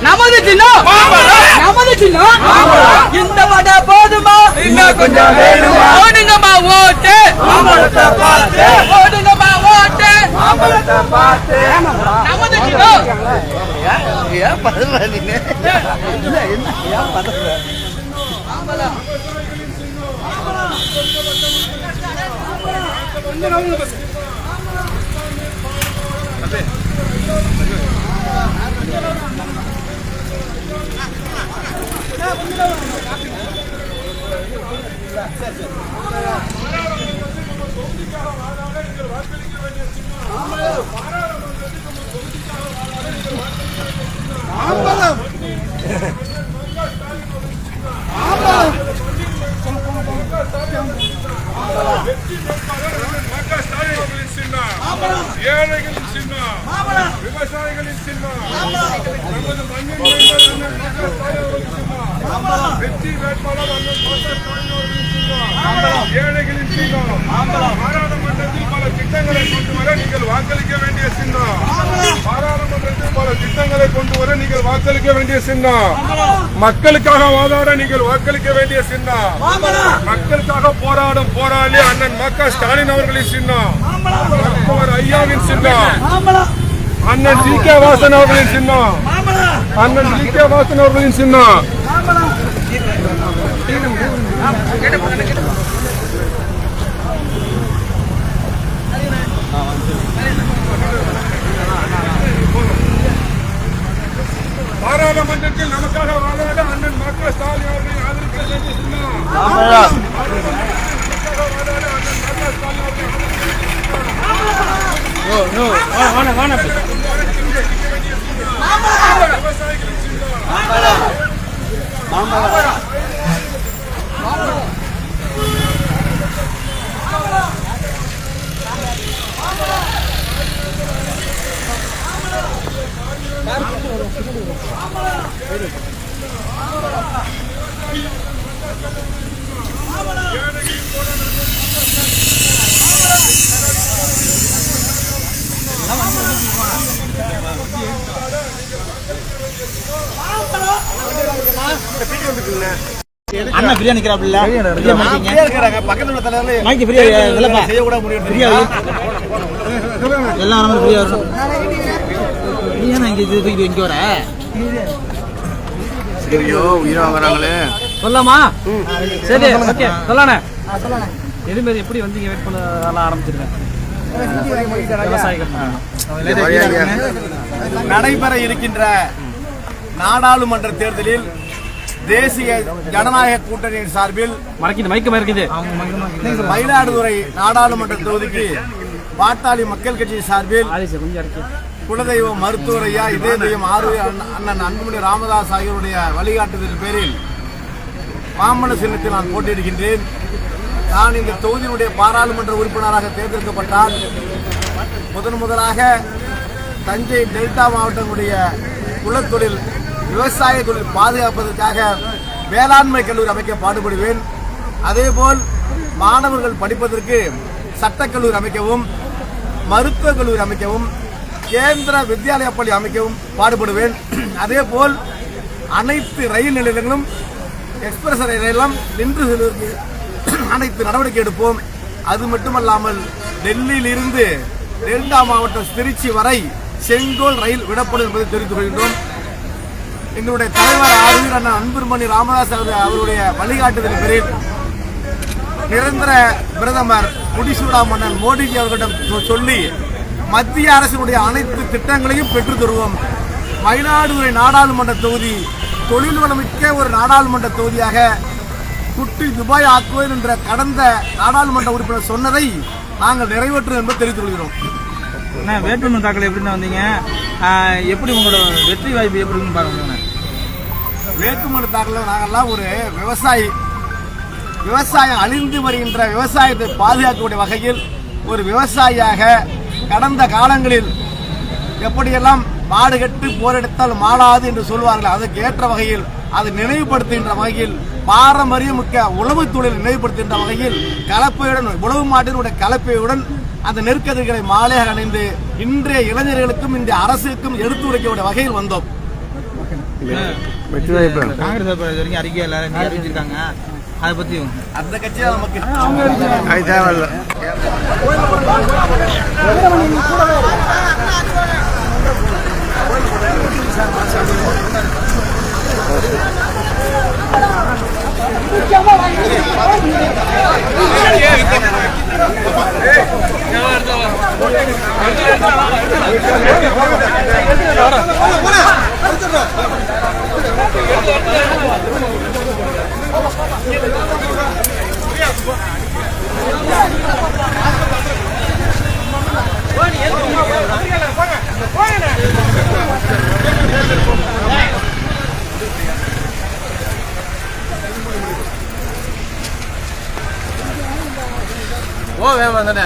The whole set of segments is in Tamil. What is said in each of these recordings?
நமது சின்னம் நமது சின்னம் இந்த வட போதுமா இன்னும் கொஞ்சம் வேணுமா ஓடுங்கம்மா ஓட்டு மாம்பழத்தை பார்த்து ஓடுங்கம்மா ஓட்டு மாம்பழத்தை பார்த்து நமது சின்னம் ஏன் பதற நீங்க இல்ல என்ன ஏன் பதற மாம்பழம் ஏழைகளின் சின்னம் விவசாயிகளின் சின்னம் நமது மண்ணின் வெற்றி வேட்பாளர் ஏழைகளின் சின்னம் பாராளுமன்றத்தில் பல திட்டங்களை கொண்டு வர நீங்கள் வாக்களிக்க வேண்டிய சின்னம் பாராளுமன்றத்தில் பல திட்டங்களை கொண்டு வர நீங்கள் வாக்களிக்க வேண்டிய சின்னம் மக்களுக்காக வாதாட நீங்கள் வாக்களிக்க வேண்டிய சின்னம் மக்களுக்காக போராடும் போராளி அண்ணன் ம.க. ஸ்டாலின் அவர்களின் சின்னம் ஐயாவின் சின்னம் அண்ணன் ஜி.கே. வாசன் அவர்களின் சின்னம் அண்ணன் ஜி.கே. வாசன் அவர்களின் சின்னம் பாராளுமன்றத்தில் நமக்காக வாழாட அண்ணன் ம.க. ஸ்டாலின் அவர்களை ஆதரிக்க வேண்டிய சின்னம் அண்ணா ஃப்ரீயா நிக்கிறாப்ல பக்கத்துல தலைவரே மைக் ஃப்ரீயா இல்லப்பா செய்ய கூட முடியும் ஃப்ரீயா எல்லாம் நம்ம ஃப்ரீயா வரும் நீ என்ன இங்க இது தூக்கி இங்க வர ஐயோ உயிரா வராங்களே சொல்லாமா சரி ஓகே சொல்லானே சொல்லானே எதுமாரி எப்படி வந்தீங்க வெயிட் பண்ண ஆரம்பிச்சிருக்கேன் நடைபெற இருக்கின்ற நாடாளுமன்ற தேர்தலில் தேசிய ஜனநாயக கூட்டணியின் சார்பில் மயிலாடுதுறை நாடாளுமன்ற தொகுதிக்கு பாட்டாளி மக்கள் கட்சி சார்பில் குலதெய்வ மருத்துவர் ஐயா இதே தெய்வம் அண்ணன் அன்புமணி ராமதாஸ் ஆகியோருடைய வழிகாட்டுதலின் பேரில் மாம்பழ சின்னத்தில் நான் போட்டியிடுகின்றேன். நான் இந்த தொகுதியினுடைய பாராளுமன்ற உறுப்பினராக தேர்ந்தெடுக்கப்பட்டால் முதலாக தஞ்சை டெல்டா மாவட்டங்களுடைய குலத்தொழில் விவசாய தொழில் பாதுகாப்பதற்காக வேளாண்மை கல்லூரி அமைக்க பாடுபடுவேன். அதேபோல் மாணவர்கள் படிப்பதற்கு சட்டக்கல்லூரி அமைக்கவும் மருத்துவக் கல்லூரி அமைக்கவும் கேந்திர வித்யாலய பள்ளி அமைக்கவும் பாடுபடுவேன். அதேபோல் அனைத்து ரயில் நிலையங்களும் எக்ஸ்பிரஸ் ரயிலெல்லாம் நின்று செல்வதற்கு அனைத்து நடவடிக்கை எடுப்போம். அது மட்டுமல்லாமல் டெல்லியில் இருந்து டெல்டா மாவட்டம் திருச்சி வரை செங்கோல் ரயில் விடப்படும் என்பதை தெரிவித்துக் கொள்கின்றோம். எங்களுடைய தலைவர் ஆளுநர் அண்ணன் அன்புமணி ராமதாஸ் அவருடைய வழிகாட்டுதலின் பேரில் நிரந்தர பிரதமர் முடிசூடா மன்னன் மோடிஜி அவர்களிடம் சொல்லி மத்திய அரசினுடைய அனைத்து திட்டங்களையும் பெற்றுத் தருவோம். மயிலாடுதுறை நாடாளுமன்ற தொகுதி தொழில் வளமிக்க ஒரு நாடாளுமன்ற தொகுதியாக குட்டி துபாய் ஆக்குவேன் என்ற கடந்த நாடாளுமன்ற உறுப்பினர் சொன்னதை நாங்கள் நிறைவேற்றுவோம் என்பதை தெரிவித்துக் கொள்கிறோம். வேட்புமனு தாக்கல் எப்படி வந்தீங்க, எப்படி உங்களோட வெற்றி வாய்ப்பு எப்படி பாருங்க? வேட்புமனு தாக்கல் நாங்கள்லாம் ஒரு விவசாயம் அழிந்து வருகின்ற விவசாயத்தை பாதுகாக்கக்கூடிய வகையில் ஒரு விவசாயியாக கடந்த காலங்களில் எப்படியெல்லாம் மாடு கட்டு போரெடுத்தால் மாளாது என்று சொல்வார்கள், அதற்கு ஏற்ற வகையில் அதை நினைவுபடுத்துகின்ற வகையில் பாரம்பரியமிக்க உழவு தொழில் நினைவுபடுத்துகின்ற வகையில் கலப்பையுடன் உழவு மாட்டினுடைய கலப்பையுடன் அந்த நெற்கதிர்களை மாலையாக அணிந்து இன்றைய இளைஞர்களுக்கும் இந்த அரசுக்கும் எடுத்துரைக்க வகையில் வந்தோம். காங்கிரஸ் வரைக்கும் அறிக்கை எல்லாரும் அறிவிச்சிருக்காங்க. அதை பத்தி அந்த கட்சியா நமக்கு தேவையில்லை. ஓ வேணும் தானே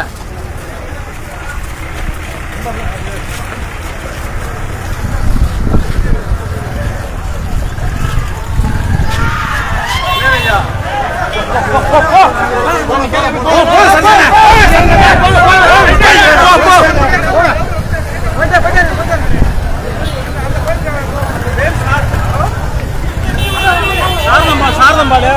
சாரதம்பாலே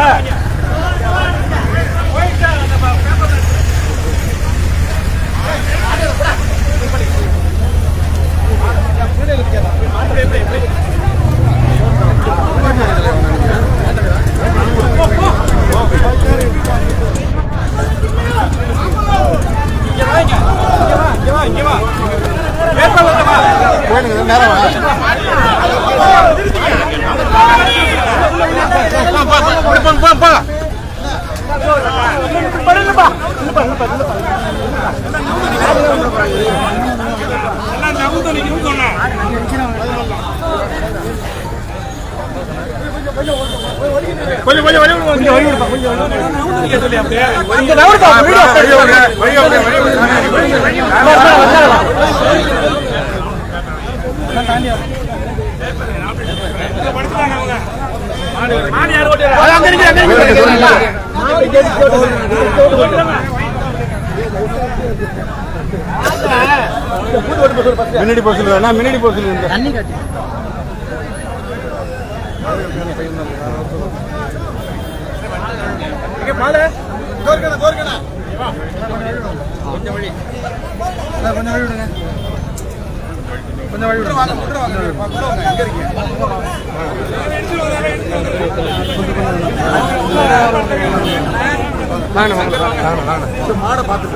முன்னாடி போக சொல்லுவேன். முன்னாடி போக சொல்லுவேன். தண்ணி காட்டி மாடை பார்த்து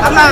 அண்ணா